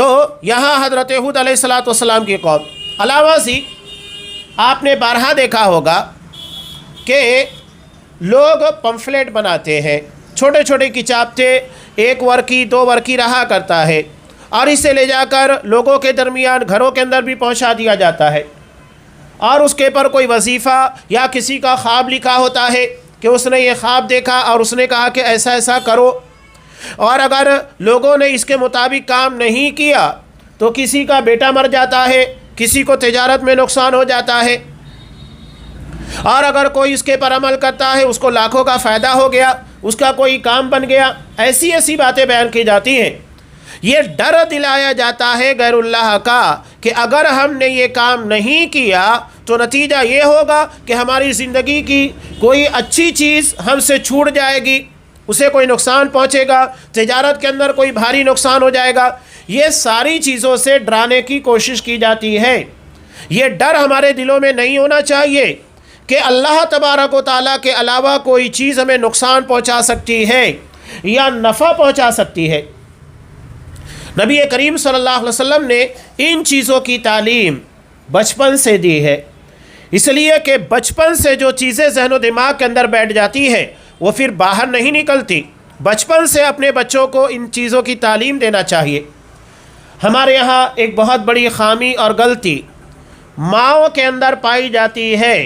تو یہاں حضرت ہود علیہ السلام کی قوم، علاوہ سے آپ نے بارہا دیکھا ہوگا کہ لوگ پمفلیٹ بناتے ہیں، چھوٹے چھوٹے کتابتے، 1 ورقی 2 ورقی رہا کرتا ہے، اور اسے لے جا کر لوگوں کے درمیان گھروں کے اندر بھی پہنچا دیا جاتا ہے، اور اس کے پر کوئی وظیفہ یا کسی کا خواب لکھا ہوتا ہے کہ اس نے یہ خواب دیکھا اور اس نے کہا کہ ایسا ایسا کرو، اور اگر لوگوں نے اس کے مطابق کام نہیں کیا تو کسی کا بیٹا مر جاتا ہے، کسی کو تجارت میں نقصان ہو جاتا ہے، اور اگر کوئی اس کے پر عمل کرتا ہے اس کو لاکھوں کا فائدہ ہو گیا، اس کا کوئی کام بن گیا، ایسی ایسی باتیں بیان کی جاتی ہیں۔ یہ ڈر دلایا جاتا ہے غیر اللہ کا کہ اگر ہم نے یہ کام نہیں کیا تو نتیجہ یہ ہوگا کہ ہماری زندگی کی کوئی اچھی چیز ہم سے چھوٹ جائے گی، اسے کوئی نقصان پہنچے گا، تجارت کے اندر کوئی بھاری نقصان ہو جائے گا۔ یہ ساری چیزوں سے ڈرانے کی کوشش کی جاتی ہے۔ یہ ڈر ہمارے دلوں میں نہیں ہونا چاہیے کہ اللہ تبارک و تعالیٰ کے علاوہ کوئی چیز ہمیں نقصان پہنچا سکتی ہے یا نفع پہنچا سکتی ہے۔ نبی کریم صلی اللہ علیہ وسلم نے ان چیزوں کی تعلیم بچپن سے دی ہے، اس لیے کہ بچپن سے جو چیزیں ذہن و دماغ کے اندر بیٹھ جاتی ہے وہ پھر باہر نہیں نکلتی۔ بچپن سے اپنے بچوں کو ان چیزوں کی تعلیم دینا چاہیے۔ ہمارے یہاں ایک بہت بڑی خامی اور غلطی ماؤں کے اندر پائی جاتی ہے،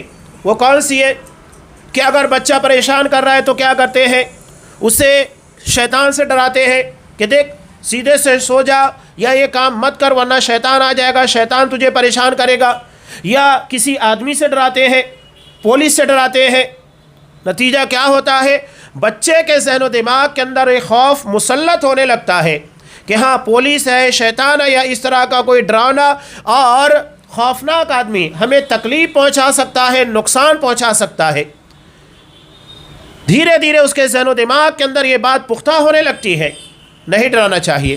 وہ کون سی ہے کہ اگر بچہ پریشان کر رہا ہے تو کیا کرتے ہیں، اسے شیطان سے ڈراتے ہیں کہ دیکھ سیدھے سے سو جا، یا یہ کام مت کر ورنہ شیطان آ جائے گا، شیطان تجھے پریشان کرے گا، یا کسی آدمی سے ڈراتے ہیں، پولیس سے ڈراتے ہیں۔ نتیجہ کیا ہوتا ہے، بچے کے ذہن و دماغ کے اندر ایک خوف مسلط ہونے لگتا ہے کہ ہاں پولیس ہے، شیطان ہے، یا اس طرح کا کوئی ڈرانا اور خوفناک آدمی ہمیں تکلیف پہنچا سکتا ہے، نقصان پہنچا سکتا ہے۔ دھیرے دھیرے اس کے ذہن و دماغ کے اندر یہ بات پختہ ہونے لگتی ہے۔ نہیں ڈرانا چاہیے۔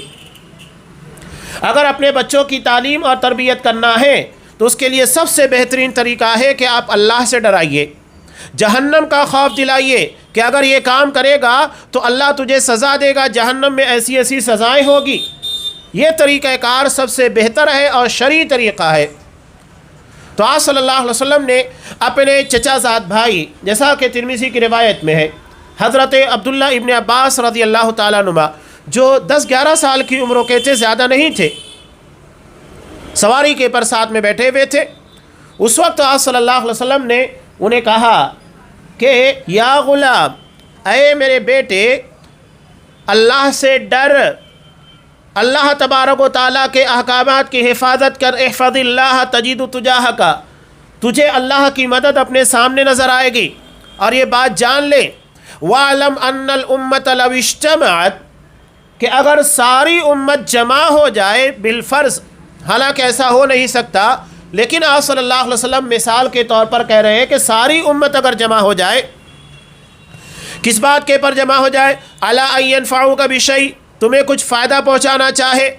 اگر اپنے بچوں کی تعلیم اور تربیت کرنا ہے تو اس کے لیے سب سے بہترین طریقہ ہے کہ آپ اللہ سے ڈرائیے، جہنم کا خوف دلائیے کہ اگر یہ کام کرے گا تو اللہ تجھے سزا دے گا، جہنم میں ایسی ایسی سزائیں ہوگی۔ یہ طریقہ کار سب سے بہتر ہے اور شرعی طریقہ ہے۔ تو آپ صلی اللہ علیہ وسلم نے اپنے چچا زاد بھائی، جیسا کہ ترمذی کی روایت میں ہے، حضرت عبداللہ ابن عباس رضی اللہ تعالیٰ عنہ، جو 10-11 سال کی عمروں کے تھے، زیادہ نہیں تھے، سواری کے پر ساتھ میں بیٹھے ہوئے تھے۔ اس وقت آپ صلی اللہ علیہ وسلم نے انہیں کہا کہ یا غلام، اے میرے بیٹے، اللہ سے ڈر، اللہ تبارک و تعالیٰ کے احکامات کی حفاظت کر، احفظ اللہ تجد تجاہک، تجھے اللہ کی مدد اپنے سامنے نظر آئے گی۔ اور یہ بات جان لے، وَاعْلَمْ أَنَّ الْأُمَّةَ لَوْ اجْتَمَعَتْ، کہ اگر ساری امت جمع ہو جائے بالفرض، حالانکہ ایسا ہو نہیں سکتا، لیکن آپ صلی اللہ علیہ وسلم مثال کے طور پر کہہ رہے ہیں کہ ساری امت اگر جمع ہو جائے، کس بات کے پر جمع ہو جائے، عَلَىٰ أَن يَنْفَعُوكَ بِشَيْءٍ، تمہیں کچھ فائدہ پہنچانا چاہے،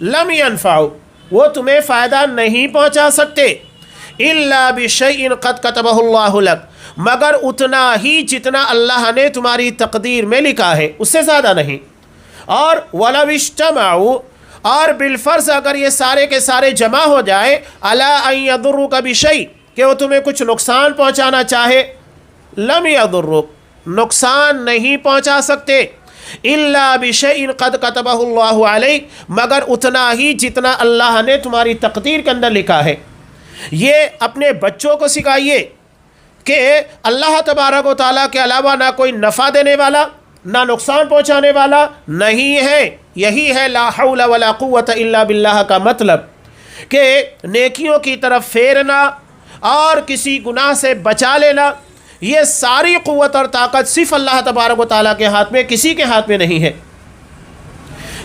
لَمْ يَنْفَعُوا، وہ تمہیں فائدہ نہیں پہنچا سکتے، إِلَّا بِشَيْءٍ قَدْ كَتَبَهُ اللَّهُ لَكَ، مگر اتنا ہی جتنا اللہ نے تمہاری تقدیر میں لکھا ہے، اس سے زیادہ نہیں۔ اور وَلَوْ اجْتَمَعُوا، اور بالفرض اگر یہ سارے کے سارے جمع ہو جائے، عَلَىٰ أَن يَضُرُّوكَ بِشَيْءٍ، کہ وہ تمہیں کچھ نقصان پہنچانا چاہے، لَمْ يَضُرُّوكَ، نقصان نہیں پہنچا سکتے، إِلَّا بِشَيْءٍ قَدْ كَتَبَهُ اللَّهُ عَلَيْكَ، مگر اتنا ہی جتنا اللہ نے تمہاری تقدیر کے اندر لکھا ہے۔ یہ اپنے بچوں کو سکھائیے کہ اللہ تبارک و تعالیٰ کے علاوہ نہ کوئی نفع دینے والا، نہ نقصان پہنچانے والا نہیں ہے۔ یہی ہے لا حول ولا قوت الا باللہ کا مطلب، کہ نیکیوں کی طرف پھیرنا اور کسی گناہ سے بچا لینا، یہ ساری قوت اور طاقت صرف اللہ تبارک و تعالیٰ کے ہاتھ میں، کسی کے ہاتھ میں نہیں ہے۔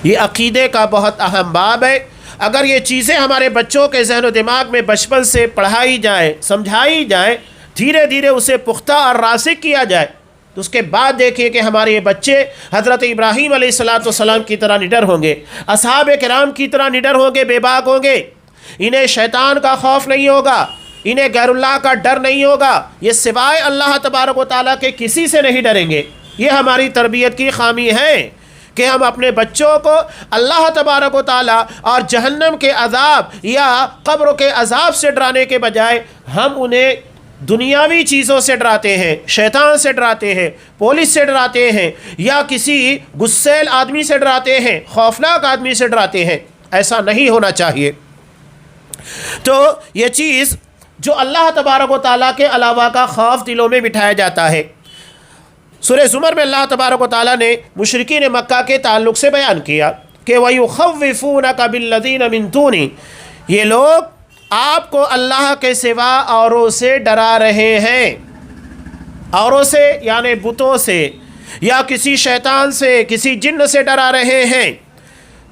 یہ عقیدے کا بہت اہم باب ہے۔ اگر یہ چیزیں ہمارے بچوں کے ذہن و دماغ میں بچپن سے پڑھائی جائیں، سمجھائی جائیں، دھیرے دھیرے اسے پختہ اور راسخ کیا جائے، تو اس کے بعد دیکھیے کہ ہمارے یہ بچے حضرت ابراہیم علیہ السلام کی طرح نڈر ہوں گے، اصحاب کرام کی طرح نڈر ہوں گے، بے باک ہوں گے، انہیں شیطان کا خوف نہیں ہوگا، انہیں غیر اللہ کا ڈر نہیں ہوگا، یہ سوائے اللہ تبارک و تعالیٰ کے کسی سے نہیں ڈریں گے۔ یہ ہماری تربیت کی خامی ہے کہ ہم اپنے بچوں کو اللہ تبارک و تعالیٰ اور جہنم کے عذاب یا قبر کے عذاب سے ڈرانے کے بجائے ہم انہیں دنیاوی چیزوں سے ڈراتے ہیں، شیطان سے ڈراتے ہیں، پولیس سے ڈراتے ہیں، یا کسی غسیل آدمی سے ڈراتے ہیں، خوفناک آدمی سے ڈراتے ہیں۔ ایسا نہیں ہونا چاہیے۔ تو یہ چیز جو اللہ تبارک و تعالیٰ کے علاوہ کا خوف دلوں میں بٹھایا جاتا ہے، سورہ زمر میں اللہ تبارک و تعالیٰ نے مشرکین مکہ کے تعلق سے بیان کیا کہ وَيُخَوِّفُونَكَ بِالَّذِينَ مِن دُونِ، یہ لوگ آپ کو اللہ کے سوا اوروں سے ڈرا رہے ہیں، اوروں سے یعنی بتوں سے یا کسی شیطان سے، کسی جن سے ڈرا رہے ہیں۔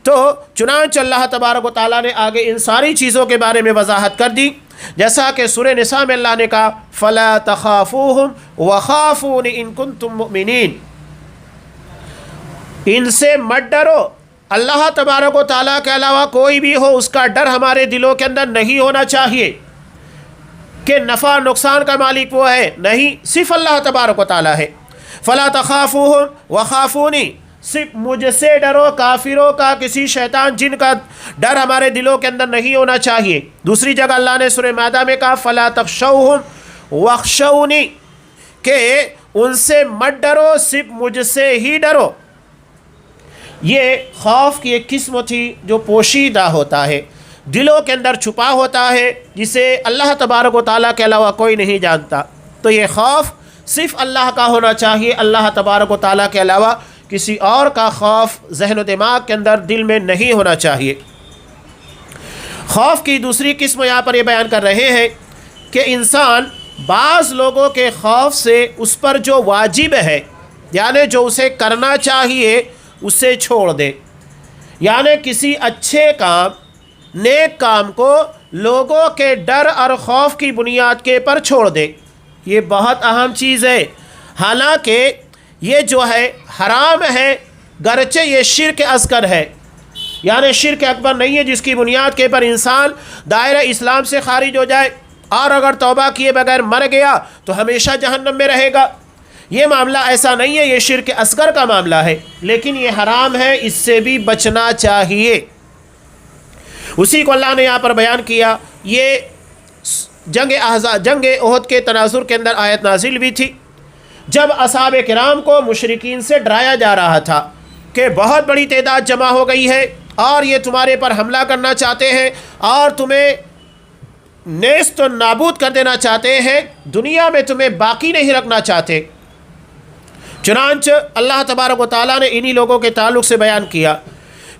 تو چنانچہ اللہ تبارک و تعالیٰ نے آگے ان ساری چیزوں کے بارے میں وضاحت کر دی، جیسا کہ سورہ نساء میں اللہ نے کہا فَلَا تَخَافُوهُمْ وَخَافُونِ إِن كُنتُم مُؤْمِنِينَ، ان سے مت ڈرو، اللہ تبارک و تعالیٰ کے علاوہ کوئی بھی ہو اس کا ڈر ہمارے دلوں کے اندر نہیں ہونا چاہیے کہ نفع نقصان کا مالک وہ ہے، نہیں، صرف اللہ تبارک و تعالیٰ ہے۔ فَلَا تَخَافُوهُمْ وَخَافُونِ، صرف مجھ سے ڈرو، کافروں کا، کسی شیطان جن کا ڈر ہمارے دلوں کے اندر نہیں ہونا چاہیے۔ دوسری جگہ اللہ نے سورہ مائدہ میں کہا فَلَا تَخْشَوْهُمْ وَاخْشَوْنِ، کہ ان سے مت ڈرو، صرف مجھ سے ہی ڈرو۔ یہ خوف کی ایک قسم تھی جو پوشیدہ ہوتا ہے، دلوں کے اندر چھپا ہوتا ہے، جسے اللہ تبارک و تعالیٰ کے علاوہ کوئی نہیں جانتا۔ تو یہ خوف صرف اللہ کا ہونا چاہیے، اللہ تبارک و تعالیٰ کے علاوہ کسی اور کا خوف ذہن و دماغ کے اندر، دل میں نہیں ہونا چاہیے۔ خوف کی دوسری قسم یہاں پر یہ بیان کر رہے ہیں کہ انسان بعض لوگوں کے خوف سے اس پر جو واجب ہے، یعنی جو اسے کرنا چاہیے، اسے چھوڑ دے، یعنی کسی اچھے کام، نیک کام کو لوگوں کے ڈر اور خوف کی بنیاد کے پر چھوڑ دے۔ یہ بہت اہم چیز ہے، حالانکہ یہ جو ہے حرام ہے، گرچہ یہ شرک اصغر ہے، یعنی شرک اکبر نہیں ہے جس کی بنیاد کے پر انسان دائرہ اسلام سے خارج ہو جائے اور اگر توبہ کیے بغیر مر گیا تو ہمیشہ جہنم میں رہے گا۔ یہ معاملہ ایسا نہیں ہے، یہ شرک اصغر کا معاملہ ہے، لیکن یہ حرام ہے، اس سے بھی بچنا چاہیے۔ اسی کو اللہ نے یہاں پر بیان کیا۔ یہ جنگ احد کے تناظر کے اندر آیت نازل بھی تھی، جب اصحاب کرام کو مشرکین سے ڈرایا جا رہا تھا کہ بہت بڑی تعداد جمع ہو گئی ہے اور یہ تمہارے پر حملہ کرنا چاہتے ہیں اور تمہیں نیست و نابود کر دینا چاہتے ہیں، دنیا میں تمہیں باقی نہیں رکھنا چاہتے۔ چنانچہ اللہ تبارک و تعالیٰ نے انہی لوگوں کے تعلق سے بیان کیا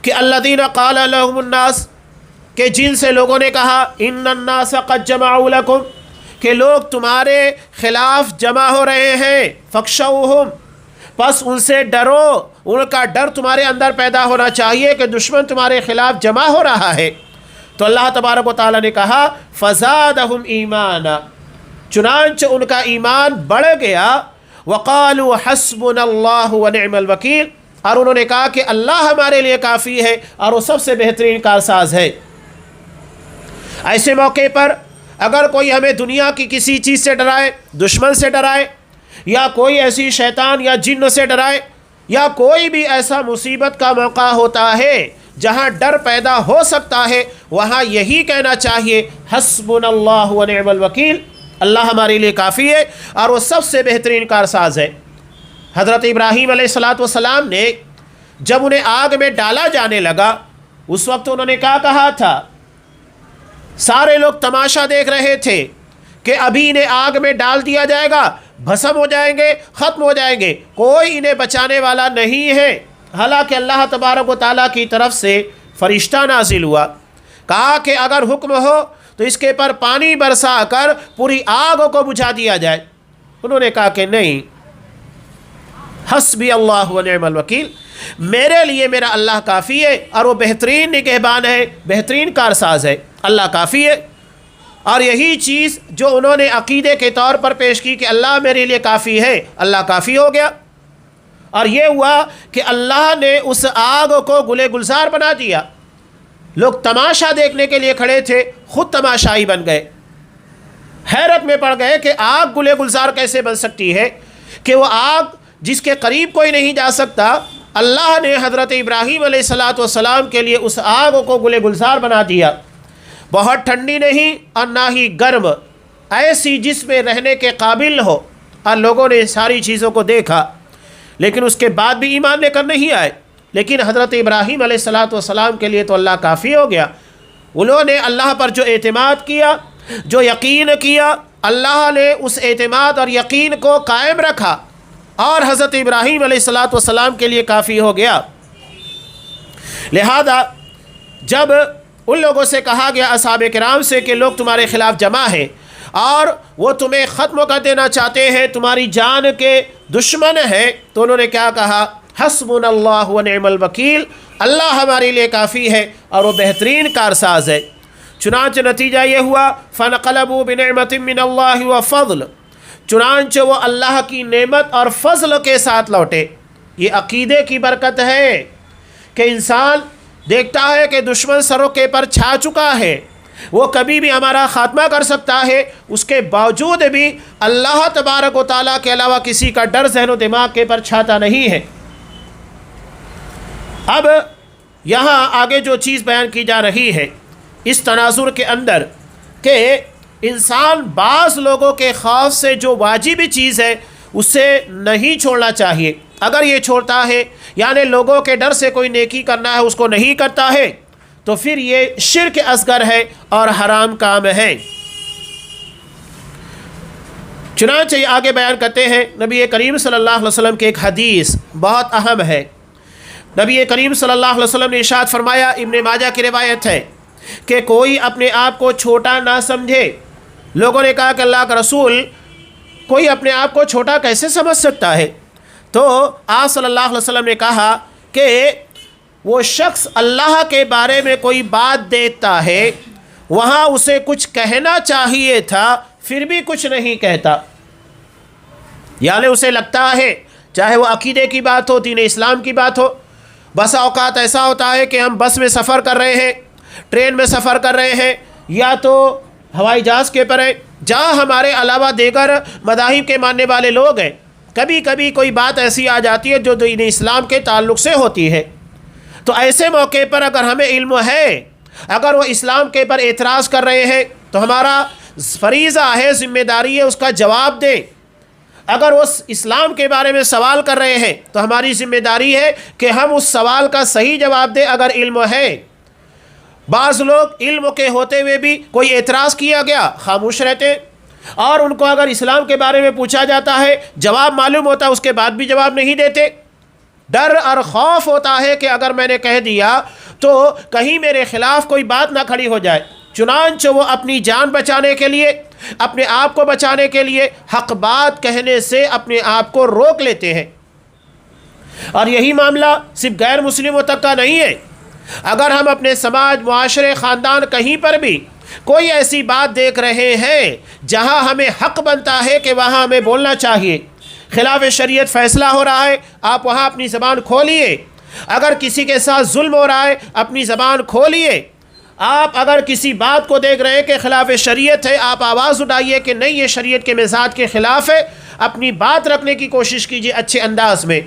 کہ الذین قال لهم الناس، کہ جن سے لوگوں نے کہا ان الناس قد جمعوا لکم، کہ لوگ تمہارے خلاف جمع ہو رہے ہیں، فخشوہم، پس ان سے ڈرو، ان کا ڈر تمہارے اندر پیدا ہونا چاہیے کہ دشمن تمہارے خلاف جمع ہو رہا ہے۔ تو اللہ تبارک و تعالیٰ نے کہا فزادہم ایمانا، چنانچہ ان کا ایمان بڑھ گیا، وقالوا حسبنا اللہ ونعم الوکیل، اور انہوں نے کہا کہ اللہ ہمارے لیے کافی ہے اور وہ سب سے بہترین کارساز ہے۔ ایسے موقع پر اگر کوئی ہمیں دنیا کی کسی چیز سے ڈرائے، دشمن سے ڈرائے، یا کوئی ایسی شیطان یا جن سے ڈرائے، یا کوئی بھی ایسا مصیبت کا موقع ہوتا ہے جہاں ڈر پیدا ہو سکتا ہے، وہاں یہی کہنا چاہیے حسبنا اللہ ونعم الوکیل، اللہ ہمارے لیے کافی ہے اور وہ سب سے بہترین کارساز ہے۔ حضرت ابراہیم علیہ السلام نے جب انہیں آگ میں ڈالا جانے لگا، اس وقت انہوں نے کیا کہا تھا؟ سارے لوگ تماشا دیکھ رہے تھے کہ ابھی انہیں آگ میں ڈال دیا جائے گا، بھسم ہو جائیں گے، ختم ہو جائیں گے، کوئی انہیں بچانے والا نہیں ہے۔ حالانکہ اللہ تبارک و تعالیٰ کی طرف سے فرشتہ نازل ہوا، کہا کہ اگر حکم ہو تو اس کے پر پانی برسا کر پوری آگ کو بجھا دیا جائے۔ انہوں نے کہا کہ نہیں، حسبی اللہ ونعم الوکیل، میرے لیے میرا اللہ کافی ہے اور وہ بہترین نگہبان ہے، بہترین کارساز ہے، اللہ کافی ہے۔ اور یہی چیز جو انہوں نے عقیدے کے طور پر پیش کی کہ اللہ میرے لیے کافی ہے، اللہ کافی ہو گیا، اور یہ ہوا کہ اللہ نے اس آگ کو گلے گلزار بنا دیا۔ لوگ تماشا دیکھنے کے لیے کھڑے تھے، خود تماشائی بن گئے، حیرت میں پڑ گئے کہ آگ گلے گلزار کیسے بن سکتی ہے، کہ وہ آگ جس کے قریب کوئی نہیں جا سکتا، اللہ نے حضرت ابراہیم علیہ السلام کے لیے اس آگ کو گلے گلزار بنا دیا، بہت ٹھنڈی نہیں اور نہ ہی گرم، ایسی جس میں رہنے کے قابل ہو۔ اور لوگوں نے ساری چیزوں کو دیکھا، لیکن اس کے بعد بھی ایمان لے کر نہیں آئے۔ لیکن حضرت ابراہیم علیہ السلام کے لیے تو اللہ کافی ہو گیا۔ انہوں نے اللہ پر جو اعتماد کیا، جو یقین کیا، اللہ نے اس اعتماد اور یقین کو قائم رکھا، اور حضرت ابراہیم علیہ السلام کے لیے کافی ہو گیا۔ لہذا جب ان لوگوں سے کہا گیا، اصحاب کرام سے، کہ لوگ تمہارے خلاف جمع ہیں اور وہ تمہیں ختم کر دینا چاہتے ہیں، تمہاری جان کے دشمن ہیں، تو انہوں نے کیا کہا؟ حسبنا اللہ ونعم الوکیل، اللہ ہمارے لیے کافی ہے اور وہ بہترین کارساز ہے۔ چنانچہ نتیجہ یہ ہوا، فانقلبوا بنعمت من اللہ وفضل، چنانچہ وہ اللہ کی نعمت اور فضل کے ساتھ لوٹے۔ یہ عقیدے کی برکت ہے کہ انسان دیکھتا ہے کہ دشمن سروں کے پر چھا چکا ہے، وہ کبھی بھی ہمارا خاتمہ کر سکتا ہے، اس کے باوجود بھی اللہ تبارک و تعالیٰ کے علاوہ کسی کا ڈر ذہن و دماغ کے پر چھاتا نہیں ہے۔ اب یہاں آگے جو چیز بیان کی جا رہی ہے اس تناظر کے اندر، کہ انسان بعض لوگوں کے خوف سے جو واجبی چیز ہے اسے نہیں چھوڑنا چاہیے۔ اگر یہ چھوڑتا ہے، یعنی لوگوں کے ڈر سے کوئی نیکی کرنا ہے اس کو نہیں کرتا ہے، تو پھر یہ شرک اصغر ہے اور حرام کام ہے۔ چنانچہ یہ آگے بیان کرتے ہیں، نبی کریم صلی اللہ علیہ وسلم کی ایک حدیث بہت اہم ہے۔ نبی کریم صلی اللہ علیہ وسلم نے ارشاد فرمایا، ابن ماجہ کی روایت ہے، کہ کوئی اپنے آپ کو چھوٹا نہ سمجھے۔ لوگوں نے کہا کہ اللہ کا رسول، کوئی اپنے آپ کو چھوٹا کیسے سمجھ سکتا ہے؟ تو آپ صلی اللہ علیہ وسلم نے کہا کہ وہ شخص اللہ کے بارے میں کوئی بات دیکھتا ہے، وہاں اسے کچھ کہنا چاہیے تھا پھر بھی کچھ نہیں کہتا۔ یعنی اسے لگتا ہے، چاہے وہ عقیدے کی بات ہو، دین اسلام کی بات ہو، بسا اوقات ایسا ہوتا ہے کہ ہم بس میں سفر کر رہے ہیں، ٹرین میں سفر کر رہے ہیں، یا تو ہوائی جہاز کے پر ہیں، جہاں ہمارے علاوہ دیگر مذاہب کے ماننے والے لوگ ہیں، کبھی کبھی کوئی بات ایسی آ جاتی ہے جو دین اسلام کے تعلق سے ہوتی ہے۔ تو ایسے موقع پر اگر ہمیں علم ہے، اگر وہ اسلام کے پر اعتراض کر رہے ہیں، تو ہمارا فریضہ ہے، ذمہ داری ہے اس کا جواب دیں۔ اگر وہ اسلام کے بارے میں سوال کر رہے ہیں تو ہماری ذمہ داری ہے کہ ہم اس سوال کا صحیح جواب دیں اگر علم ہے۔ بعض لوگ علم کے ہوتے ہوئے بھی کوئی اعتراض کیا گیا خاموش رہتے، اور ان کو اگر اسلام کے بارے میں پوچھا جاتا ہے، جواب معلوم ہوتا ہے، اس کے بعد بھی جواب نہیں دیتے۔ ڈر اور خوف ہوتا ہے کہ اگر میں نے کہہ دیا تو کہیں میرے خلاف کوئی بات نہ کھڑی ہو جائے، چنانچہ وہ اپنی جان بچانے کے لیے، اپنے آپ کو بچانے کے لیے حق بات کہنے سے اپنے آپ کو روک لیتے ہیں۔ اور یہی معاملہ صرف غیر مسلموں تک کا نہیں ہے۔ اگر ہم اپنے سماج، معاشرے، خاندان کہیں پر بھی کوئی ایسی بات دیکھ رہے ہیں جہاں ہمیں حق بنتا ہے کہ وہاں ہمیں بولنا چاہیے، خلاف شریعت فیصلہ ہو رہا ہے، آپ وہاں اپنی زبان کھولیے۔ اگر کسی کے ساتھ ظلم ہو رہا ہے، اپنی زبان کھولیے۔ آپ اگر کسی بات کو دیکھ رہے ہیں کہ خلاف شریعت ہے، آپ آواز اٹھائیے کہ نہیں، یہ شریعت کے مزاج کے خلاف ہے، اپنی بات رکھنے کی کوشش کیجیے اچھے انداز میں۔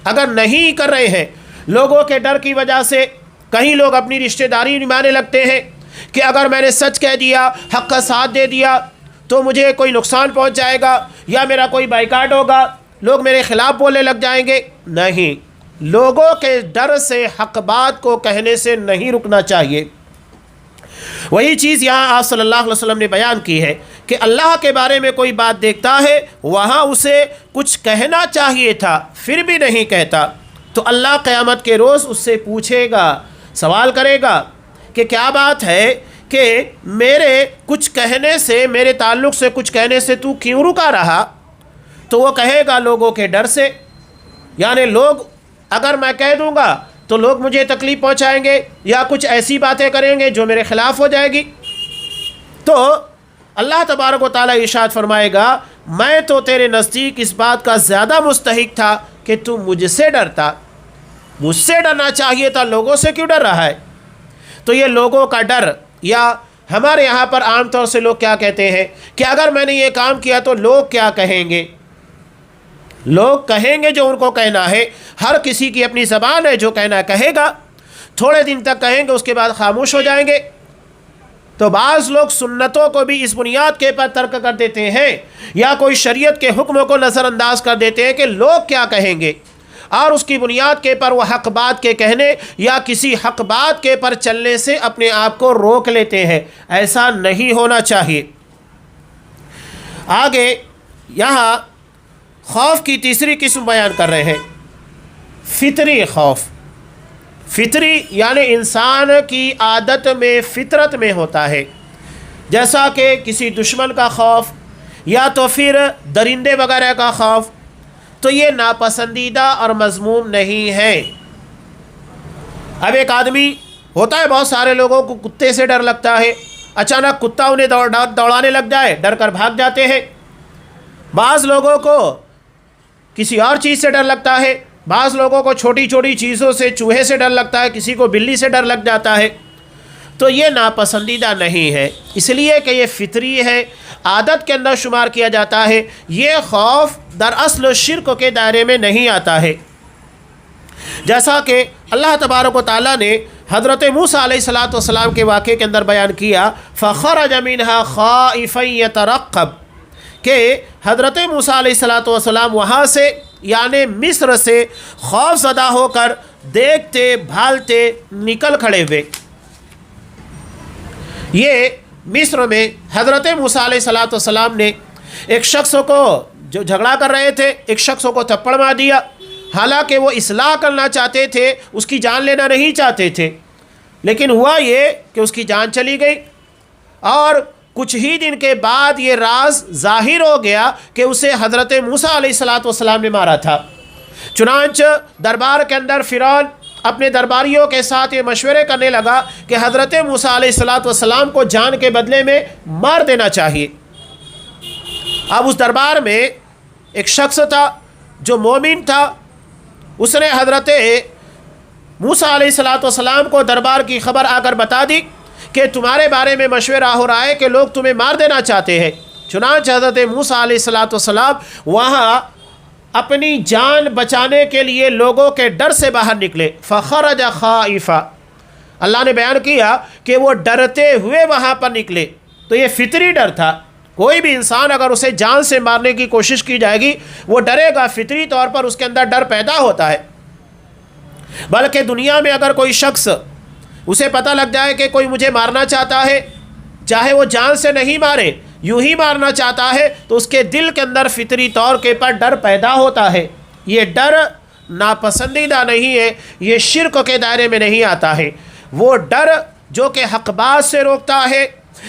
اگر نہیں کر رہے ہیں، لوگوں کے ڈر کی وجہ سے کئی لوگ اپنی رشتہ داری نبھانے لگتے ہیں کہ اگر میں نے سچ کہہ دیا، حق کا ساتھ دے دیا، تو مجھے کوئی نقصان پہنچ جائے گا یا میرا کوئی بائیکاٹ ہوگا، لوگ میرے خلاف بولنے لگ جائیں گے۔ نہیں، لوگوں کے ڈر سے حق بات کو کہنے سے نہیں رکنا چاہیے۔ وہی چیز یہاں آپ صلی اللہ علیہ وسلم نے بیان کی ہے کہ اللہ کے بارے میں کوئی بات دیکھتا ہے، وہاں اسے کچھ کہنا چاہیے تھا پھر بھی نہیں کہتا، تو اللہ قیامت کے روز اس سے پوچھے گا، سوال کرے گا کہ کیا بات ہے کہ میرے کچھ کہنے سے، میرے تعلق سے کچھ کہنے سے تو کیوں رکا رہا؟ تو وہ کہے گا لوگوں کے ڈر سے، یعنی لوگ اگر میں کہہ دوں گا تو لوگ مجھے تکلیف پہنچائیں گے یا کچھ ایسی باتیں کریں گے جو میرے خلاف ہو جائے گی۔ تو اللہ تبارک و تعالیٰ ارشاد فرمائے گا، میں تو تیرے نزدیک اس بات کا زیادہ مستحق تھا کہ تو مجھ سے ڈرتا، مجھ سے ڈرنا چاہیے تھا، لوگوں سے کیوں ڈر رہا ہے؟ تو یہ لوگوں کا ڈر، یا ہمارے یہاں پر عام طور سے لوگ کیا کہتے ہیں کہ اگر میں نے یہ کام کیا تو لوگ کیا کہیں گے، لوگ کہیں گے جو ان کو کہنا ہے، ہر کسی کی اپنی زبان ہے، جو کہنا کہے گا، تھوڑے دن تک کہیں گے، اس کے بعد خاموش ہو جائیں گے۔ تو بعض لوگ سنتوں کو بھی اس بنیاد کے پر ترک کر دیتے ہیں، یا کوئی شریعت کے حکموں کو نظر انداز کر دیتے ہیں کہ لوگ کیا کہیں گے، اور اس کی بنیاد کے پر وہ حق بات کے کہنے یا کسی حق بات کے پر چلنے سے اپنے آپ کو روک لیتے ہیں۔ ایسا نہیں ہونا چاہیے۔ آگے یہاں خوف کی تیسری قسم بیان کر رہے ہیں، فطری خوف۔ فطری یعنی انسان کی عادت میں، فطرت میں ہوتا ہے، جیسا کہ کسی دشمن کا خوف یا تو پھر درندے وغیرہ کا خوف، تو یہ ناپسندیدہ اور مذموم نہیں ہے۔ اب ایک آدمی ہوتا ہے، بہت سارے لوگوں کو کتے سے ڈر لگتا ہے، اچانک کتا انہیں دوڑانے لگ جائے، ڈر کر بھاگ جاتے ہیں۔ بعض لوگوں کو کسی اور چیز سے ڈر لگتا ہے، بعض لوگوں کو چھوٹی چھوٹی چیزوں سے، چوہے سے ڈر لگتا ہے، کسی کو بلی سے ڈر لگ جاتا ہے۔ تو یہ ناپسندیدہ نہیں ہے، اس لیے کہ یہ فطری ہے، عادت کے اندر شمار کیا جاتا ہے۔ یہ خوف دراصل شرک کے دائرے میں نہیں آتا ہے، جیسا کہ اللہ تبارک و تعالیٰ نے حضرت موسیٰ علیہ السلام کے واقعے کے اندر بیان کیا، فَخَرَجَ مِنْهَا خَائِفًا يَتَرَقَّبُ، کہ حضرت موسیٰ علیہ السلام وہاں سے یعنی مصر سے خوف زدہ ہو کر دیکھتے بھالتے نکل کھڑے ہوئے۔ یہ مصر میں حضرت موسیٰ علیہ السلام نے ایک شخص کو، جو جھگڑا کر رہے تھے، ایک شخص کو تھپڑ مار دیا، حالانکہ وہ اصلاح کرنا چاہتے تھے، اس کی جان لینا نہیں چاہتے تھے، لیکن ہوا یہ کہ اس کی جان چلی گئی، اور کچھ ہی دن کے بعد یہ راز ظاہر ہو گیا کہ اسے حضرت موسیٰ علیہ السلام نے مارا تھا۔ چنانچہ دربار کے اندر فرعون اپنے درباریوں کے ساتھ یہ مشورے کرنے لگا کہ حضرت موسیٰ علیہ السلام کو جان کے بدلے میں مار دینا چاہیے۔ اب اس دربار میں ایک شخص تھا جو مومن تھا، اس نے حضرت موسیٰ علیہ السلام کو دربار کی خبر آ کر بتا دی کہ تمہارے بارے میں مشورہ ہو رہا ہے کہ لوگ تمہیں مار دینا چاہتے ہیں۔ چنانچہ حضرت موسیٰ علیہ السلام وہاں اپنی جان بچانے کے لیے لوگوں کے ڈر سے باہر نکلے، فخرج خائفا، اللہ نے بیان کیا کہ وہ ڈرتے ہوئے وہاں پر نکلے۔ تو یہ فطری ڈر تھا، کوئی بھی انسان اگر اسے جان سے مارنے کی کوشش کی جائے گی وہ ڈرے گا، فطری طور پر اس کے اندر ڈر پیدا ہوتا ہے۔ بلکہ دنیا میں اگر کوئی شخص اسے پتہ لگ جائے کہ کوئی مجھے مارنا چاہتا ہے، چاہے وہ جان سے نہیں مارے، یوں ہی مارنا چاہتا ہے، تو اس کے دل کے اندر فطری طور کے پر ڈر پیدا ہوتا ہے۔ یہ ڈر ناپسندیدہ نہیں ہے، یہ شرک کے دائرے میں نہیں آتا ہے۔ وہ ڈر جو کہ حق بات سے روکتا ہے،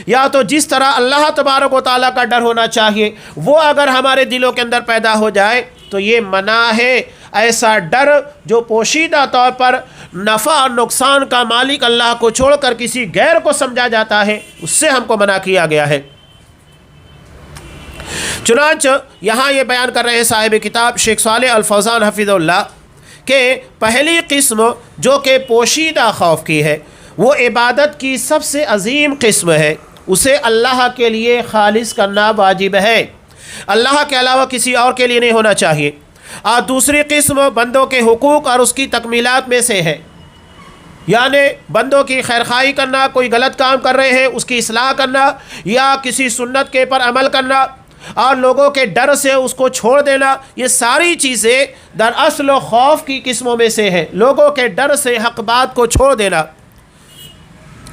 یا تو جس طرح اللہ تبارک و تعالیٰ کا ڈر ہونا چاہیے وہ اگر ہمارے دلوں کے اندر پیدا ہو جائے تو یہ منع ہے۔ ایسا ڈر جو پوشیدہ طور پر نفع اور نقصان کا مالک اللہ کو چھوڑ کر کسی غیر کو سمجھا جاتا ہے، اس سے ہم کو منع کیا گیا ہے۔ چنانچہ یہاں یہ بیان کر رہے ہیں صاحب کتاب شیخ صالح الفوزان حفظ اللہ کہ پہلی قسم جو کہ پوشیدہ خوف کی ہے وہ عبادت کی سب سے عظیم قسم ہے، اسے اللہ کے لیے خالص کرنا واجب ہے، اللہ کے علاوہ کسی اور کے لیے نہیں ہونا چاہیے۔ اور دوسری قسم بندوں کے حقوق اور اس کی تکمیلات میں سے ہے، یعنی بندوں کی خیرخواہی کرنا، کوئی غلط کام کر رہے ہیں اس کی اصلاح کرنا، یا کسی سنت کے پر عمل کرنا اور لوگوں کے ڈر سے اس کو چھوڑ دینا، یہ ساری چیزیں دراصل خوف کی قسموں میں سے ہے، لوگوں کے ڈر سے حق بات کو چھوڑ دینا۔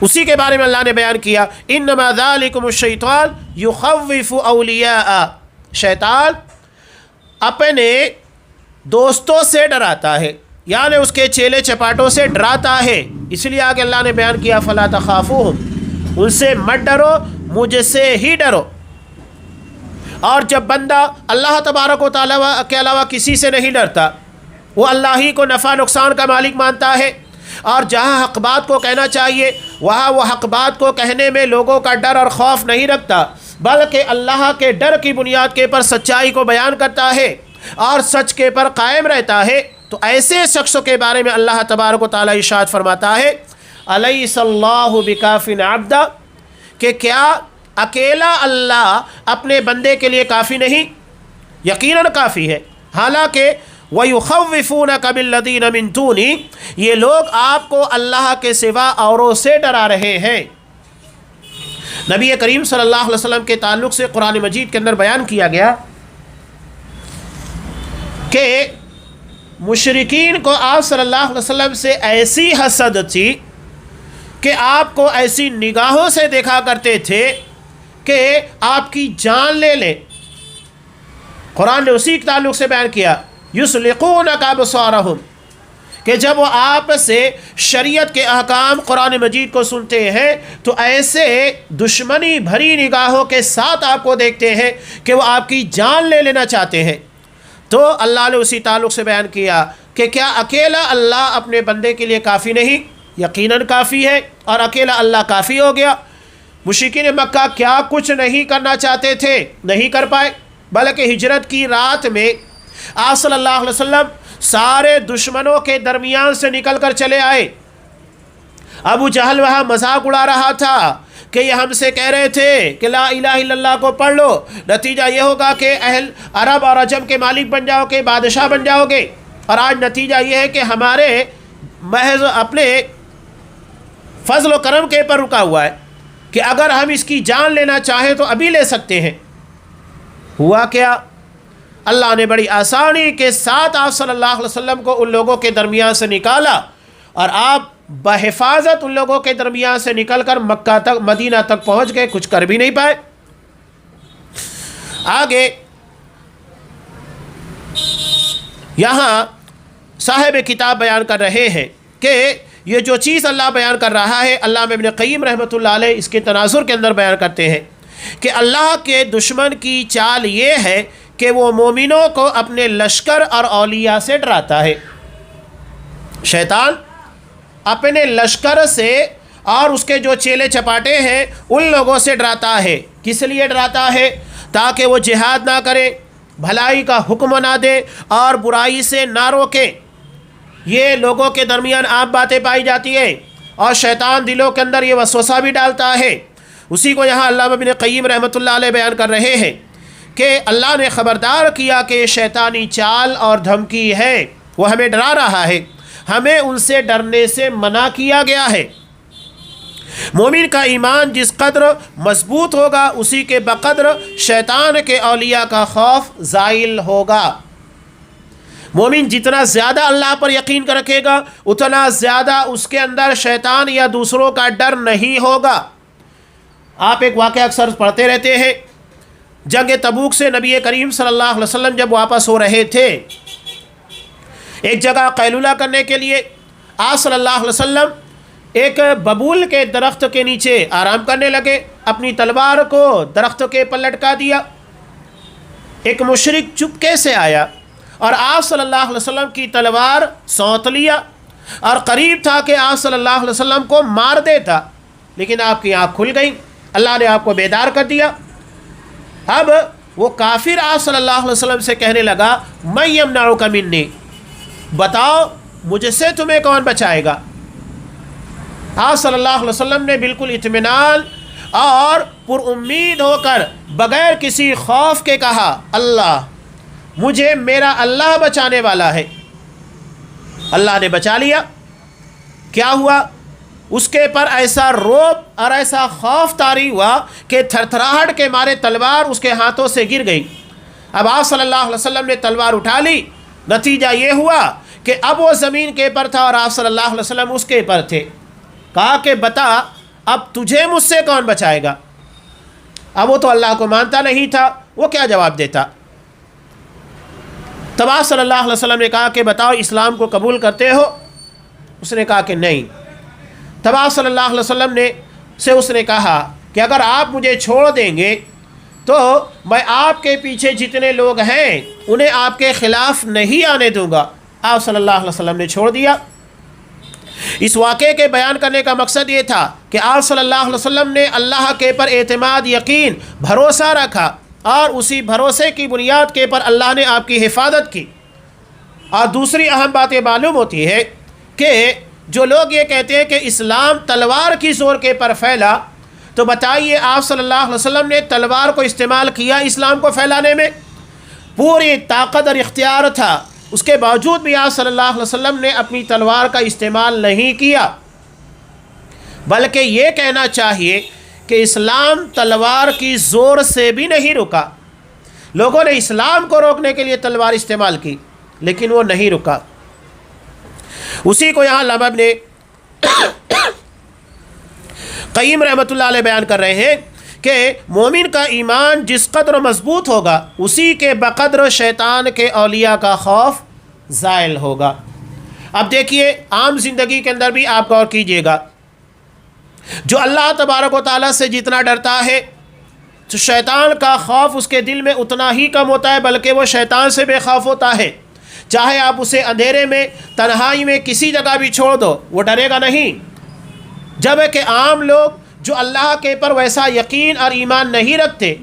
اسی کے بارے میں اللہ نے بیان کیا، انما ذالکم الشیطان یخوف اولیاء، شیطان اپنے دوستوں سے ڈراتا ہے، یعنی اس کے چیلے چپاٹوں سے ڈراتا ہے، اس لیے آگے اللہ نے بیان کیا فلا تخافوہم، ان سے مت ڈرو، مجھ سے ہی ڈرو۔ اور جب بندہ اللہ تبارک و تعالیٰ کے علاوہ کسی سے نہیں ڈرتا، وہ اللہ ہی کو نفع نقصان کا مالک مانتا ہے، اور جہاں حق بات کو کہنا چاہیے وہاں وہ حق بات کو کہنے میں لوگوں کا ڈر اور خوف نہیں رکھتا، بلکہ اللہ کے ڈر کی بنیاد کے پر سچائی کو بیان کرتا ہے اور سچ کے پر قائم رہتا ہے، تو ایسے شخص کے بارے میں اللہ تبارک و تعالیٰ ارشاد فرماتا ہے الیس اللہ بکاف عبدا، کہ کیا اکیلا اللہ اپنے بندے کے لیے کافی نہیں؟ یقیناً کافی ہے، حالانکہ وَيُخَوِّفُونَكَ بِالَّذِينَ مِن دُونِي، یہ لوگ آپ کو اللہ کے سوا اوروں سے ڈرا رہے ہیں۔ نبی کریم صلی اللہ علیہ وسلم کے تعلق سے قرآن مجید کے اندر بیان کیا گیا کہ مشرکین کو آپ صلی اللہ علیہ وسلم سے ایسی حسد تھی کہ آپ کو ایسی نگاہوں سے دیکھا کرتے تھے کہ آپ کی جان لے لیں۔ قرآن نے اسی کے تعلق سے بیان کیا یُسْلِقُونَ أَبْصَارَهُمْ، کہ جب وہ آپ سے شریعت کے احکام قرآن مجید کو سنتے ہیں تو ایسے دشمنی بھری نگاہوں کے ساتھ آپ کو دیکھتے ہیں کہ وہ آپ کی جان لے لینا چاہتے ہیں۔ تو اللہ نے اسی تعلق سے بیان کیا کہ کیا اکیلا اللہ اپنے بندے کے لیے کافی نہیں؟ یقیناً کافی ہے، اور اکیلا اللہ کافی ہو گیا۔ مشرکین مکہ کیا کچھ نہیں کرنا چاہتے تھے، نہیں کر پائے، بلکہ ہجرت کی رات میں آپ صلی اللہ علیہ وسلم سارے دشمنوں کے درمیان سے نکل کر چلے آئے۔ ابو جہل وہاں مذاق اڑا رہا تھا کہ یہ ہم سے کہہ رہے تھے کہ لا الہ الا اللہ کو پڑھ لو، نتیجہ یہ ہوگا کہ اہل عرب اور عجم کے مالک بن جاؤ گے، بادشاہ بن جاؤ گے، اور آج نتیجہ یہ ہے کہ ہمارے محض اپنے فضل و کرم کے پر رکا ہوا ہے کہ اگر ہم اس کی جان لینا چاہیں تو ابھی لے سکتے ہیں۔ ہوا کیا؟ اللہ نے بڑی آسانی کے ساتھ آپ صلی اللہ علیہ وسلم کو ان لوگوں کے درمیان سے نکالا، اور آپ بحفاظت ان لوگوں کے درمیان سے نکل کر مکہ تک، مدینہ تک پہنچ گئے، کچھ کر بھی نہیں پائے۔ آگے یہاں صاحب کتاب بیان کر رہے ہیں کہ یہ جو چیز اللہ بیان کر رہا ہے، علامہ ابن قیم رحمۃ اللہ علیہ اس کے تناظر کے اندر بیان کرتے ہیں کہ اللہ کے دشمن کی چال یہ ہے کہ وہ مومنوں کو اپنے لشکر اور اولیاء سے ڈراتا ہے۔ شیطان اپنے لشکر سے اور اس کے جو چیلے چپاٹے ہیں ان لوگوں سے ڈراتا ہے۔ کس لیے ڈراتا ہے؟ تاکہ وہ جہاد نہ کرے، بھلائی کا حکم نہ دے اور برائی سے نہ روکے۔ یہ لوگوں کے درمیان عام باتیں پائی جاتی ہیں، اور شیطان دلوں کے اندر یہ وسوسہ بھی ڈالتا ہے۔ اسی کو یہاں علامہ ابن قیم رحمۃ اللہ علیہ بیان کر رہے ہیں کہ اللہ نے خبردار کیا کہ یہ شیطانی چال اور دھمکی ہے، وہ ہمیں ڈرا رہا ہے، ہمیں ان سے ڈرنے سے منع کیا گیا ہے۔ مومن کا ایمان جس قدر مضبوط ہوگا اسی کے بقدر شیطان کے اولیاء کا خوف زائل ہوگا۔ مومن جتنا زیادہ اللہ پر یقین رکھے گا اتنا زیادہ اس کے اندر شیطان یا دوسروں کا ڈر نہیں ہوگا۔ آپ ایک واقعہ اکثر پڑھتے رہتے ہیں، جنگ تبوک سے نبی کریم صلی اللہ علیہ وسلم جب واپس ہو رہے تھے، ایک جگہ قیلولہ کرنے کے لیے آپ صلی اللہ علیہ وسلم ایک ببول کے درخت کے نیچے آرام کرنے لگے، اپنی تلوار کو درخت کے پر لٹکا دیا۔ ایک مشرک چپکے سے آیا اور آپ صلی اللہ علیہ وسلم کی تلوار سونت لیا، اور قریب تھا کہ آپ صلی اللہ علیہ وسلم کو مار دیتا، لیکن آپ کی آنکھ کھل گئی، اللہ نے آپ کو بیدار کر دیا۔ اب وہ کافر آپ صلی اللہ علیہ وسلم سے کہنے لگا من یمنعک منی، بتاؤ مجھ سے تمہیں کون بچائے گا؟ آپ صلی اللہ علیہ وسلم نے بالکل اطمینان اور پر امید ہو کر بغیر کسی خوف کے کہا اللہ، مجھے میرا اللہ بچانے والا ہے۔ اللہ نے بچا لیا۔ کیا ہوا؟ اس کے پر ایسا روب اور ایسا خوف طاری ہوا کہ تھر تھراہٹ کے مارے تلوار اس کے ہاتھوں سے گر گئی۔ اب آپ صلی اللہ علیہ وسلم نے تلوار اٹھا لی، نتیجہ یہ ہوا کہ اب وہ زمین کے پر تھا اور آپ صلی اللہ علیہ وسلم اس کے پر تھے۔ کہا کہ بتا اب تجھے مجھ سے کون بچائے گا؟ اب وہ تو اللہ کو مانتا نہیں تھا، وہ کیا جواب دیتا؟ تب آپ صلی اللہ علیہ وسلم نے کہا کہ بتاؤ اسلام کو قبول کرتے ہو؟ اس نے کہا کہ نہیں۔ تب آپ صلی اللہ علیہ وسلم اس نے کہا کہ اگر آپ مجھے چھوڑ دیں گے تو میں آپ کے پیچھے جتنے لوگ ہیں انہیں آپ کے خلاف نہیں آنے دوں گا۔ آپ صلی اللہ علیہ وسلم نے چھوڑ دیا۔ اس واقعے کے بیان کرنے کا مقصد یہ تھا کہ آپ صلی اللہ علیہ وسلم نے اللہ کے پر اعتماد، یقین، بھروسہ رکھا، اور اسی بھروسے کی بنیاد کے پر اللہ نے آپ کی حفاظت کی۔ اور دوسری اہم بات یہ معلوم ہوتی ہے کہ جو لوگ یہ کہتے ہیں کہ اسلام تلوار کی زور کے پر پھیلا، تو بتائیے آپ صلی اللہ علیہ وسلم نے تلوار کو استعمال کیا اسلام کو پھیلانے میں؟ پوری طاقت اور اختیار تھا، اس کے باوجود بھی آپ صلی اللہ علیہ وسلم نے اپنی تلوار کا استعمال نہیں کیا، بلکہ یہ کہنا چاہیے کہ اسلام تلوار کی زور سے بھی نہیں رکا۔ لوگوں نے اسلام کو روکنے کے لیے تلوار استعمال کی، لیکن وہ نہیں رکا۔ اسی کو یہاں علامہ ابن قیم رحمۃ اللہ علیہ بیان کر رہے ہیں کہ مومن کا ایمان جس قدر مضبوط ہوگا، اسی کے بقدر شیطان کے اولیاء کا خوف زائل ہوگا۔ اب دیکھیے عام زندگی کے اندر بھی آپ غور کیجئے گا، جو اللہ تبارک و تعالیٰ سے جتنا ڈرتا ہے تو شیطان کا خوف اس کے دل میں اتنا ہی کم ہوتا ہے، بلکہ وہ شیطان سے بے خوف ہوتا ہے۔ چاہے آپ اسے اندھیرے میں، تنہائی میں، کسی جگہ بھی چھوڑ دو، وہ ڈرے گا نہیں۔ جب کہ عام لوگ جو اللہ کے پر ویسا یقین اور ایمان نہیں رکھتے،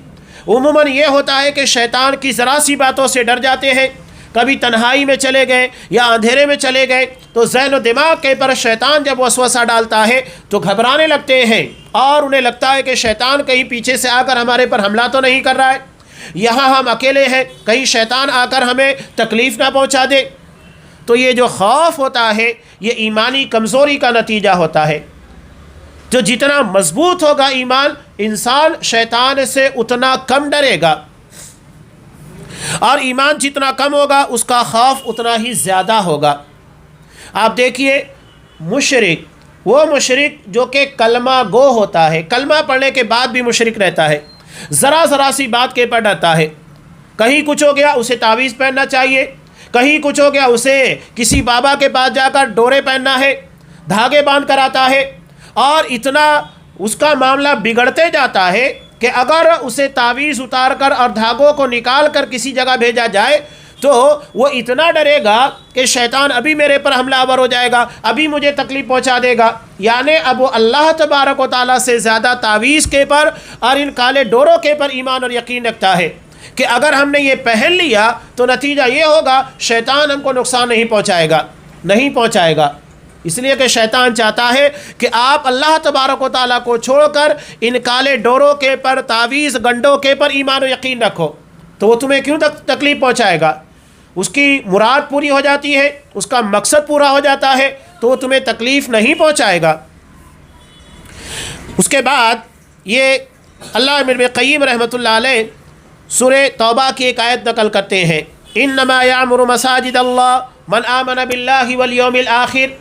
عموماً یہ ہوتا ہے کہ شیطان کی ذرا سی باتوں سے ڈر جاتے ہیں۔ کبھی تنہائی میں چلے گئے یا اندھیرے میں چلے گئے تو ذہن و دماغ کے پر شیطان جب وسوسہ ڈالتا ہے تو گھبرانے لگتے ہیں، اور انہیں لگتا ہے کہ شیطان کہیں پیچھے سے آ کر ہمارے پر حملہ تو نہیں کر رہا ہے، یہاں ہم اکیلے ہیں، کہیں شیطان آ کر ہمیں تکلیف نہ پہنچا دے۔ تو یہ جو خوف ہوتا ہے یہ ایمانی کمزوری کا نتیجہ ہوتا ہے۔ جو جتنا مضبوط ہوگا ایمان، انسان شیطان سے اتنا کم ڈرے گا، اور ایمان جتنا کم ہوگا اس کا خوف اتنا ہی زیادہ ہوگا۔ آپ دیکھیے مشرک، وہ مشرک جو کہ کلمہ گو ہوتا ہے، کلمہ پڑھنے کے بعد بھی مشرک رہتا ہے، ذرا سی بات کے پر ڈرتا ہے۔ کہیں کچھ ہو گیا اسے تعویذ پہننا چاہیے، کہیں کچھ ہو گیا اسے کسی بابا کے پاس جا کر ڈورے پہننا ہے، دھاگے باندھ کر آتا ہے، اور اتنا اس کا معاملہ بگڑتے جاتا ہے کہ اگر اسے تعویذ اتار کر اور دھاگوں کو نکال کر کسی جگہ بھیجا جائے تو وہ اتنا ڈرے گا کہ شیطان ابھی میرے پر حملہ آور ہو جائے گا، ابھی مجھے تکلیف پہنچا دے گا۔ یعنی اب وہ اللہ تبارک و تعالیٰ سے زیادہ تعویذ کے پر اور ان کالے ڈوروں کے پر ایمان اور یقین رکھتا ہے کہ اگر ہم نے یہ پہن لیا تو نتیجہ یہ ہوگا شیطان ہم کو نقصان نہیں پہنچائے گا۔ اس لیے کہ شیطان چاہتا ہے کہ آپ اللہ تبارک و تعالیٰ کو چھوڑ کر ان کالے ڈوروں کے پر، تعویذ گنڈوں کے پر ایمان و یقین رکھو، تو وہ تمہیں کیوں تکلیف پہنچائے گا؟ اس کی مراد پوری ہو جاتی ہے، اس کا مقصد پورا ہو جاتا ہے، تو وہ تمہیں تکلیف نہیں پہنچائے گا۔ اس کے بعد یہ علامہ ابن قیم رحمۃ اللہ علیہ سورہ توبہ کی ایک آیت نقل کرتے ہیں، انما یعمر مساجد اللہ من آمن باللہ والیوم الآخر،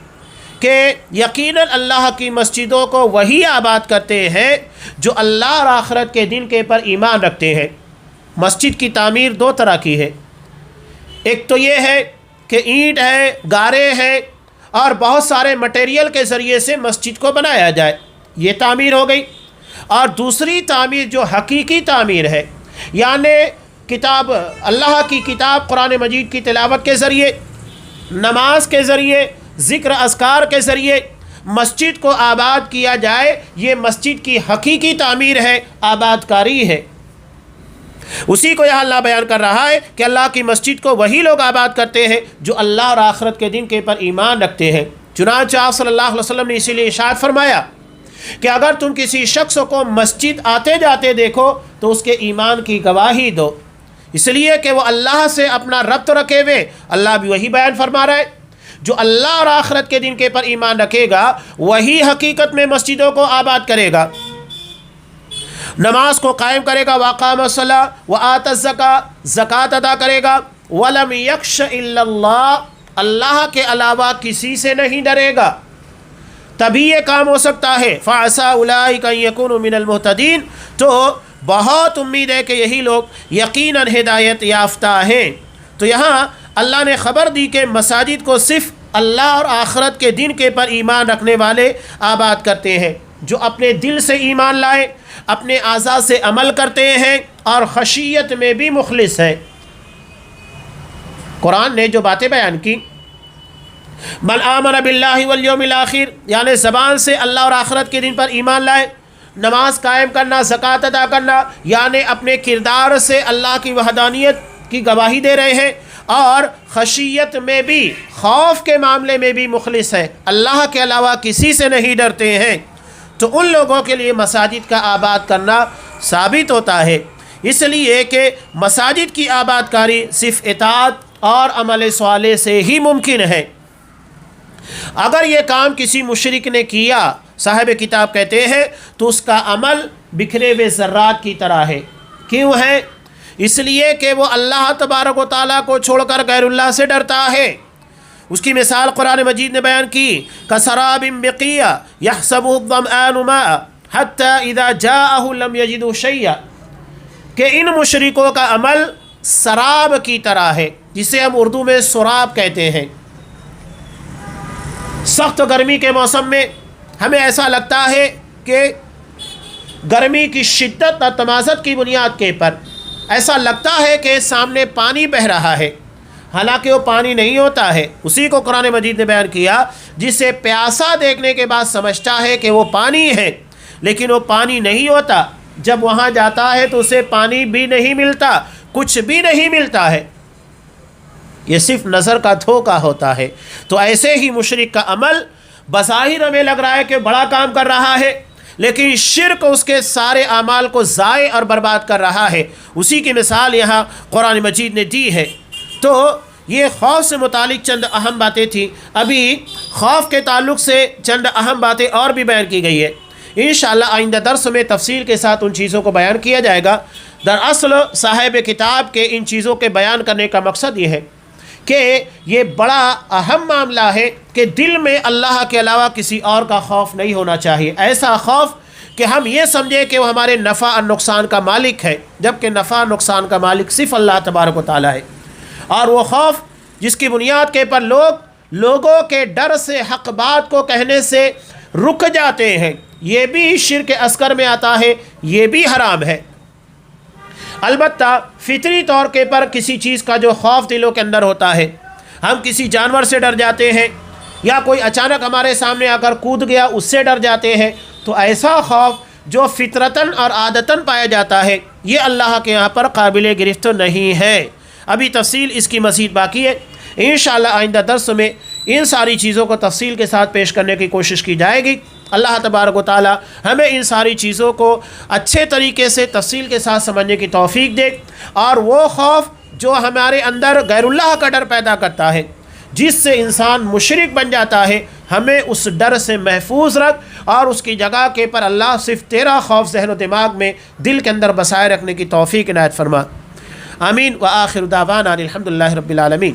کہ یقیناً اللہ کی مسجدوں کو وہی آباد کرتے ہیں جو اللہ اور آخرت کے دن کے پر ایمان رکھتے ہیں۔ مسجد کی تعمیر دو طرح کی ہے، ایک تو یہ ہے کہ اینٹ ہے، گارے ہیں، اور بہت سارے مٹیریل کے ذریعے سے مسجد کو بنایا جائے، یہ تعمیر ہو گئی۔ اور دوسری تعمیر جو حقیقی تعمیر ہے، یعنی کتاب، اللہ کی کتاب قرآن مجید کی تلاوت کے ذریعے، نماز کے ذریعے، ذکر اذکار کے ذریعے مسجد کو آباد کیا جائے، یہ مسجد کی حقیقی تعمیر ہے، آباد کاری ہے۔ اسی کو یہاں اللہ بیان کر رہا ہے کہ اللہ کی مسجد کو وہی لوگ آباد کرتے ہیں جو اللہ اور آخرت کے دن کے پر ایمان رکھتے ہیں۔ چنانچہ آپ صلی اللہ علیہ وسلم نے اسی لیے ارشاد فرمایا کہ اگر تم کسی شخص کو مسجد آتے جاتے دیکھو تو اس کے ایمان کی گواہی دو، اس لیے کہ وہ اللہ سے اپنا ربط رکھے ہوئے۔ اللہ بھی وہی بیان فرما رہا ہے، جو اللہ اور آخرت کے دن کے پر ایمان رکھے گا وہی حقیقت میں مسجدوں کو آباد کرے گا، نماز کو قائم کرے گا، واقام الصلاۃ وآت الزکاۃ، زکوٰۃ ادا کرے گا، ولم یخش الا اللہ، اللہ کے علاوہ کسی سے نہیں ڈرے گا، تبھی یہ کام ہو سکتا ہے۔ فعسى اولئک ان یکونوا من المہتدین، تو بہت امید ہے کہ یہی لوگ یقیناً ہدایت یافتہ ہیں۔ تو یہاں اللہ نے خبر دی کہ مساجد کو صرف اللہ اور آخرت کے دن کے پر ایمان رکھنے والے آباد کرتے ہیں، جو اپنے دل سے ایمان لائے، اپنے اعضاء سے عمل کرتے ہیں اور خشیت میں بھی مخلص ہے۔ قرآن نے جو باتیں بیان کی، من آمن باللہ والیوم الآخر، یعنی زبان سے اللہ اور آخرت کے دن پر ایمان لائے، نماز قائم کرنا، زکوٰۃ ادا کرنا، یعنی اپنے کردار سے اللہ کی وحدانیت کی گواہی دے رہے ہیں، اور خشیت میں بھی، خوف کے معاملے میں بھی مخلص ہے، اللہ کے علاوہ کسی سے نہیں ڈرتے ہیں، تو ان لوگوں کے لیے مساجد کا آباد کرنا ثابت ہوتا ہے اس لیے کہ مساجد کی آباد کاری صرف اطاعت اور عمل صالح سے ہی ممکن ہے۔ اگر یہ کام کسی مشرک نے کیا، صاحب کتاب کہتے ہیں، تو اس کا عمل بکھرے ہوئے ذرات کی طرح ہے۔ کیوں ہے؟ اس لیے کہ وہ اللہ تبارک و تعالیٰ کو چھوڑ کر غیر اللہ سے ڈرتا ہے۔ اس کی مثال قرآن مجید نے بیان کی، کَسَرَابٍ بِقِيَّةٍ يَحْسَبُهُ الظَّمْآنُ مَاءً حَتَّى إِذَا جَاءَهُ لَمْ يَجِدْهُ شَيْئًا، کہ ان مشرکوں کا عمل سراب کی طرح ہے، جسے ہم اردو میں سراب کہتے ہیں۔ سخت گرمی کے موسم میں ہمیں ایسا لگتا ہے کہ گرمی کی شدت اور تمازت کی بنیاد کے پر ایسا لگتا ہے کہ سامنے پانی بہہ رہا ہے، حالانکہ وہ پانی نہیں ہوتا ہے۔ اسی کو قرآن مجید نے بیان کیا، جسے پیاسا دیکھنے کے بعد سمجھتا ہے کہ وہ پانی ہے، لیکن وہ پانی نہیں ہوتا۔ جب وہاں جاتا ہے تو اسے پانی بھی نہیں ملتا، کچھ بھی نہیں ملتا ہے، یہ صرف نظر کا دھوکہ ہوتا ہے۔ تو ایسے ہی مشرک کا عمل بظاہر ہمیں لگ رہا ہے کہ بڑا کام کر رہا ہے، لیکن شرک اس کے سارے اعمال کو ضائع اور برباد کر رہا ہے۔ اسی کی مثال یہاں قرآن مجید نے دی ہے۔ تو یہ خوف سے متعلق چند اہم باتیں تھیں۔ ابھی خوف کے تعلق سے چند اہم باتیں اور بھی بیان کی گئی ہے۔ انشاءاللہ آئندہ درس میں تفصیل کے ساتھ ان چیزوں کو بیان کیا جائے گا۔ دراصل صاحب کتاب کے ان چیزوں کے بیان کرنے کا مقصد یہ ہے کہ یہ بڑا اہم معاملہ ہے کہ دل میں اللہ کے علاوہ کسی اور کا خوف نہیں ہونا چاہیے۔ ایسا خوف کہ ہم یہ سمجھیں کہ وہ ہمارے نفع اور نقصان کا مالک ہے، جبکہ نفع اور نقصان کا مالک صرف اللہ تبارک و تعالیٰ ہے۔ اور وہ خوف جس کی بنیاد کے پر لوگوں کے ڈر سے حق بات کو کہنے سے رک جاتے ہیں، یہ بھی شرک اصغر میں آتا ہے، یہ بھی حرام ہے۔ البتہ فطری طور کے پر کسی چیز کا جو خوف دلوں کے اندر ہوتا ہے، ہم کسی جانور سے ڈر جاتے ہیں، یا کوئی اچانک ہمارے سامنے آ کر کود گیا اس سے ڈر جاتے ہیں، تو ایسا خوف جو فطرتاً اور عادتاً پایا جاتا ہے، یہ اللہ کے یہاں پر قابل گرفت نہیں ہے۔ ابھی تفصیل اس کی مزید باقی ہے۔ انشاءاللہ آئندہ درس میں ان ساری چیزوں کو تفصیل کے ساتھ پیش کرنے کی کوشش کی جائے گی۔ اللہ تبارک و تعالی ہمیں ان ساری چیزوں کو اچھے طریقے سے تفصیل کے ساتھ سمجھنے کی توفیق دے، اور وہ خوف جو ہمارے اندر غیر اللہ کا ڈر پیدا کرتا ہے، جس سے انسان مشرک بن جاتا ہے، ہمیں اس ڈر سے محفوظ رکھ، اور اس کی جگہ کے پر اللہ صرف تیرا خوف ذہن و دماغ میں دل کے اندر بسائے رکھنے کی توفیق عنایت فرما۔ آمین۔ وآخر دعوانا الحمدللہ رب العالمین۔